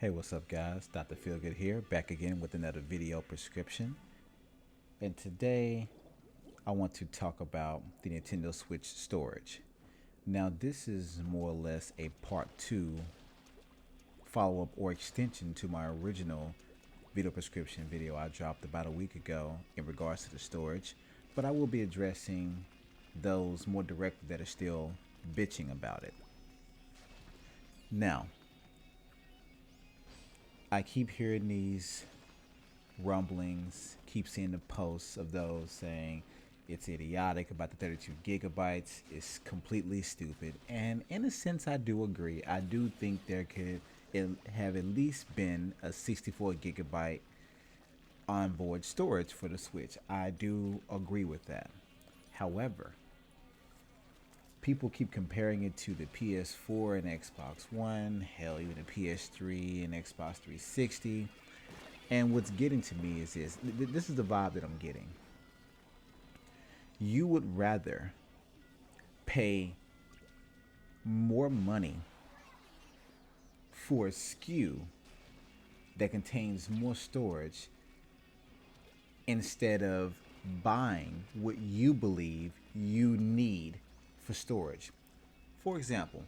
Hey, what's up, guys? DrFeelGood here, back again with another video prescription. And today, I want to talk about the Nintendo Switch storage. Now, this is more or less a part two follow up or extension to my original video prescription video I dropped about a week ago in regards to the storage, but I will be addressing those more directly that are still bitching about it. Now, I keep hearing these rumblings, keep seeing the posts of those saying it's idiotic about the 32 gigabytes, it's completely stupid. And in a sense, I do agree. I do think there could have at least been a 64 gigabyte onboard storage for the Switch. I do agree with that. However, people keep comparing it to the PS4 and Xbox One, hell, even the PS3 and Xbox 360. And what's getting to me is this is the vibe that I'm getting. You would rather pay more money for a SKU that contains more storage instead of buying what you believe you need for storage. For example,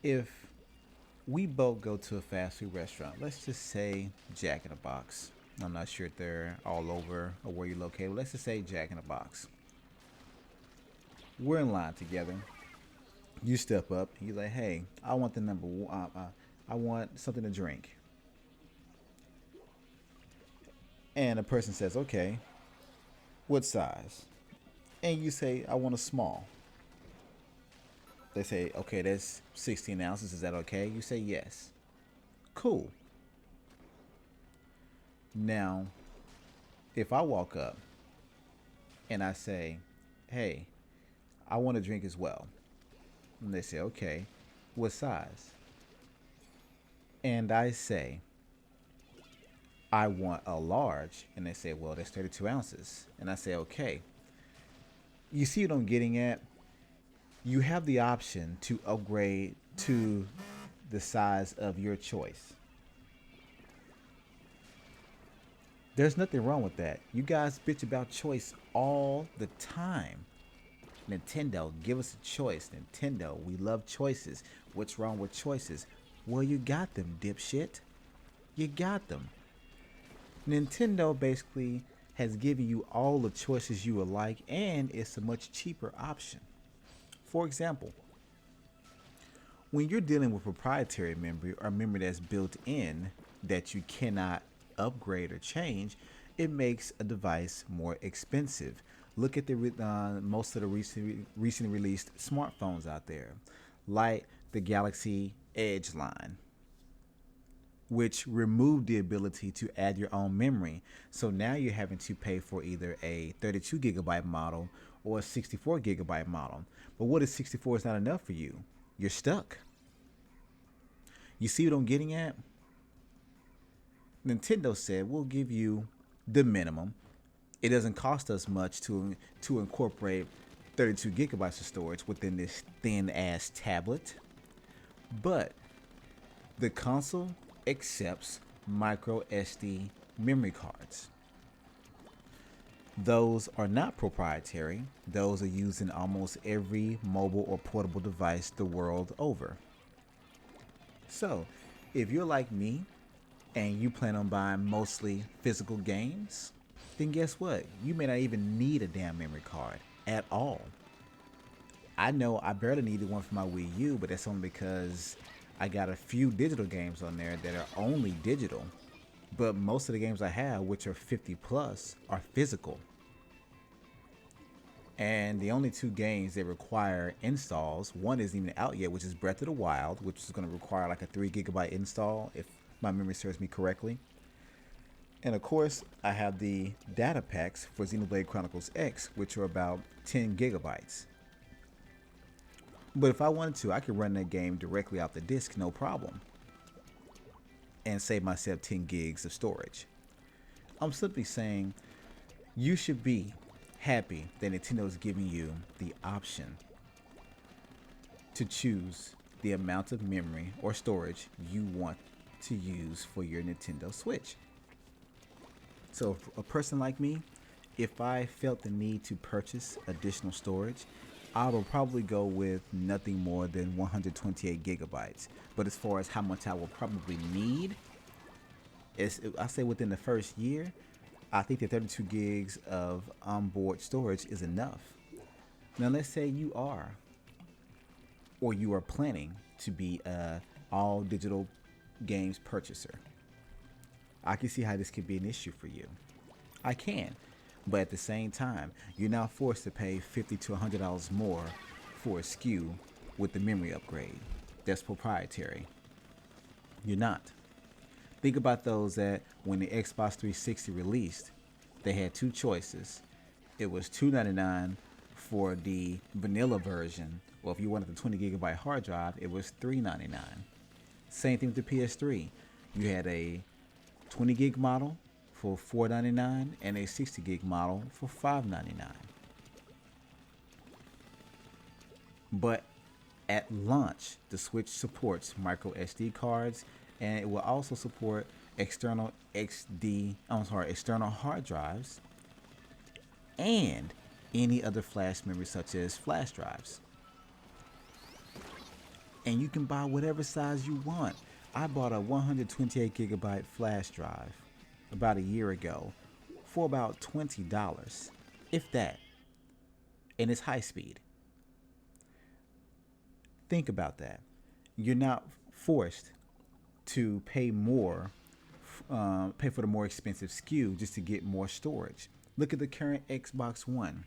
if we both go to a fast food restaurant, let's just say Jack in the Box. I'm not sure if they're all over or where you're located. Let's just say Jack in the Box. We're in line together. You step up and you're like, hey, I want the number one. I want something to drink. And a person says, okay, what size? And you say, I want a small. They say, okay, that's 16 ounces. Is that okay? You say, yes. Cool. Now, if I walk up and I say, hey, I want a drink as well. And they say, okay, what size? And I say, I want a large. And they say, well, that's 32 ounces. And I say, okay. You see what I'm getting at? You have the option to upgrade to the size of your choice. There's nothing wrong with that. You guys bitch about choice all the time. Nintendo, give us a choice. Nintendo, we love choices. What's wrong with choices? Well, you got them, dipshit. You got them. Nintendo basically has given you all the choices you would like, and it's a much cheaper option. For example, when you're dealing with proprietary memory or memory that's built in that you cannot upgrade or change, it makes a device more expensive. Look at the most of the recently released smartphones out there, like the Galaxy Edge line, which removed the ability to add your own memory. So now you're having to pay for either a 32 gigabyte model or a 64 gigabyte model. But what if 64 is not enough for you? You're stuck. You see what I'm getting at? Nintendo said we'll give you the minimum. It doesn't cost us much to incorporate 32 gigabytes of storage within this thin ass tablet. But the console accepts micro SD memory cards. Those are not proprietary. Those are used in almost every mobile or portable device the world over. So, if you're like me and you plan on buying mostly physical games, then guess what? You may not even need a damn memory card at all. I know I barely needed one for my Wii U, but that's only because I got a few digital games on there that are only digital. But most of the games I have, which are 50 plus, are physical. And the only two games that require installs, one isn't even out yet, which is Breath of the Wild, which is going to require like a 3 gigabyte install, if my memory serves me correctly. And of course, I have the data packs for Xenoblade Chronicles X, which are about 10 gigabytes. But if I wanted to, I could run that game directly off the disk, no problem, and save myself 10 gigs of storage. I'm simply saying you should be happy that Nintendo is giving you the option to choose the amount of memory or storage you want to use for your Nintendo Switch. So, a person like me, if I felt the need to purchase additional storage, I will probably go with nothing more than 128 gigabytes. But as far as how much I will probably need, I say within the first year, I think that 32 gigs of onboard storage is enough. Now, let's say you are, or you are planning to be a all digital games purchaser. I can see how this could be an issue for you. I can. But at the same time, you're now forced to pay $50 to $100 more for a SKU with the memory upgrade that's proprietary. You're not. Think about those that when the Xbox 360 released, they had two choices. It was $299 for the vanilla version, or if you wanted the 20 gigabyte hard drive, it was $399. Same thing with the PS3. You had a 20 gig model for $499 and a 60 gig model for $599. But at launch, the Switch supports micro SD cards, and it will also support external external hard drives and any other flash memory such as flash drives. And you can buy whatever size you want. I bought a 128 gigabyte flash drive about a year ago for about $20, if that, and it's high speed. Think about that. You're not forced to pay more, pay for the more expensive SKU just to get more storage. Look at the current Xbox One.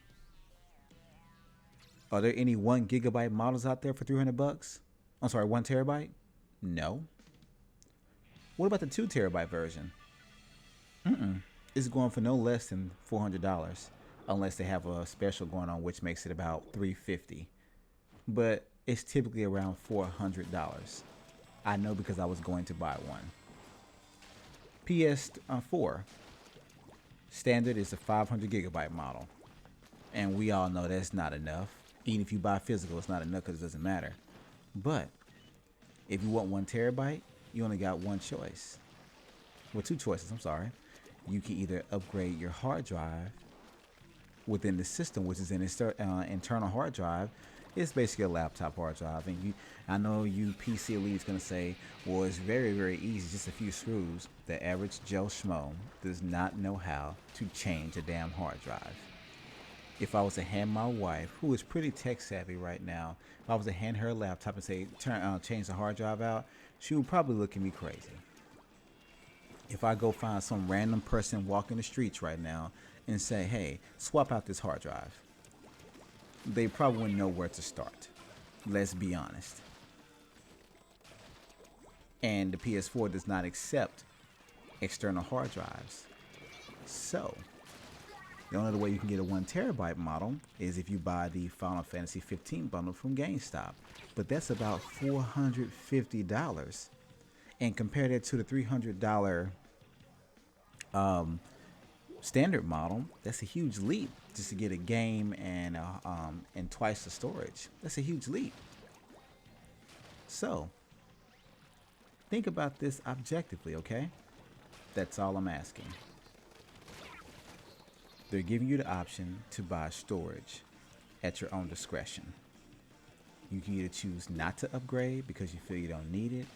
Are there any 1 gigabyte models out there for $300? I'm sorry, 1 terabyte? No. What about the 2 terabyte version? It's going for no less than $400, unless they have a special going on, which makes it about $350. But it's typically around $400. I know because I was going to buy one. PS4 standard is a 500 gigabyte model, and we all know that's not enough. Even if you buy physical, it's not enough because it doesn't matter. But if you want 1 terabyte, you only got one choice. Well, two choices. I'm sorry. You can either upgrade your hard drive within the system, which is an internal hard drive. It's basically a laptop hard drive. And I know you PC elite is going to say, well, it's very, very easy, just a few screws. The average Joe Schmo does not know how to change a damn hard drive. If I was to hand my wife, who is pretty tech savvy right now, if I was to hand her a laptop and say, change the hard drive out, she would probably look at me crazy. If I go find some random person walking the streets right now and say, hey, swap out this hard drive, they probably wouldn't know where to start. Let's be honest. And the PS4 does not accept external hard drives. So, the only other way you can get a 1 terabyte model is if you buy the Final Fantasy 15 bundle from GameStop. But that's about $450. And compare that to the $300 standard model, that's a huge leap just to get a game and twice the storage. That's a huge leap. So, think about this objectively, okay? That's all I'm asking. They're giving you the option to buy storage at your own discretion. You can either choose not to upgrade because you feel you don't need it,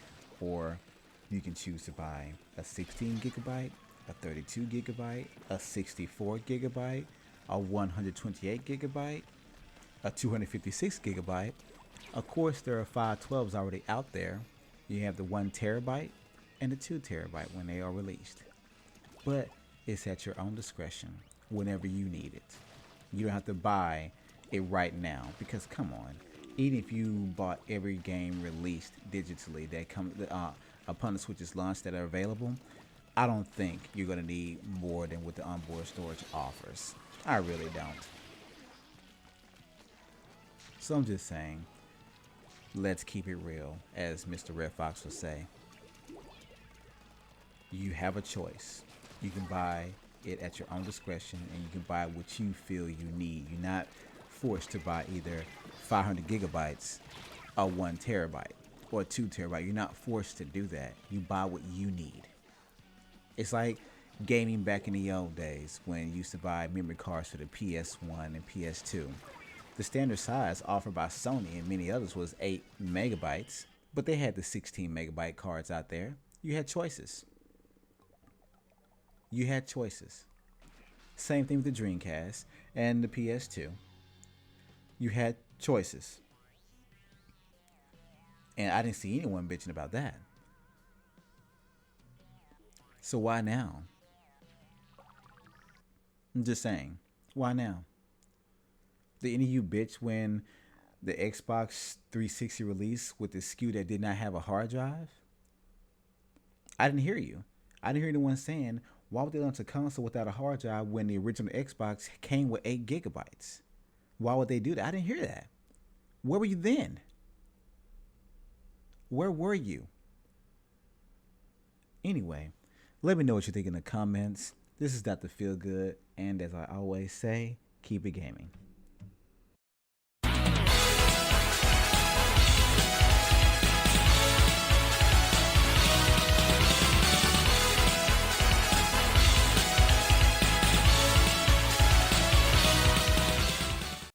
or you can choose to buy a 16 gigabyte, a 32 gigabyte, a 64 gigabyte, a 128 gigabyte, a 256 gigabyte. Of course, there are 512s already out there. You have the 1 terabyte and the 2 terabyte when they are released. But it's at your own discretion whenever you need it. You don't have to buy it right now because, come on, even if you bought every game released digitally that comes upon the Switch's launch that are available, I don't think you're going to need more than what the onboard storage offers. I really don't. So I'm just saying, let's keep it real, as Mr. Red Fox would say. You have a choice. You can buy it at your own discretion, and you can buy what you feel you need. You're not forced to buy either 500 gigabytes or 1 terabyte. or 2 terabyte. You're not forced to do that. You buy what you need. It's like gaming back in the old days when you used to buy memory cards for the PS1 and PS2. The standard size offered by Sony and many others was 8 megabytes, but they had the 16 megabyte cards out there. You had choices. You had choices. Same thing with the Dreamcast and the PS2. You had choices. And I didn't see anyone bitching about that. So why now? I'm just saying. Why now? Did any of you bitch when the Xbox 360 released with the SKU that did not have a hard drive? I didn't hear you. I didn't hear anyone saying, why would they launch a console without a hard drive when the original Xbox came with 8 gigabytes? Why would they do that? I didn't hear that. Where were you then? Where were you? Anyway, let me know what you think in the comments. This is DrFeelGood, and as I always say, keep it gaming.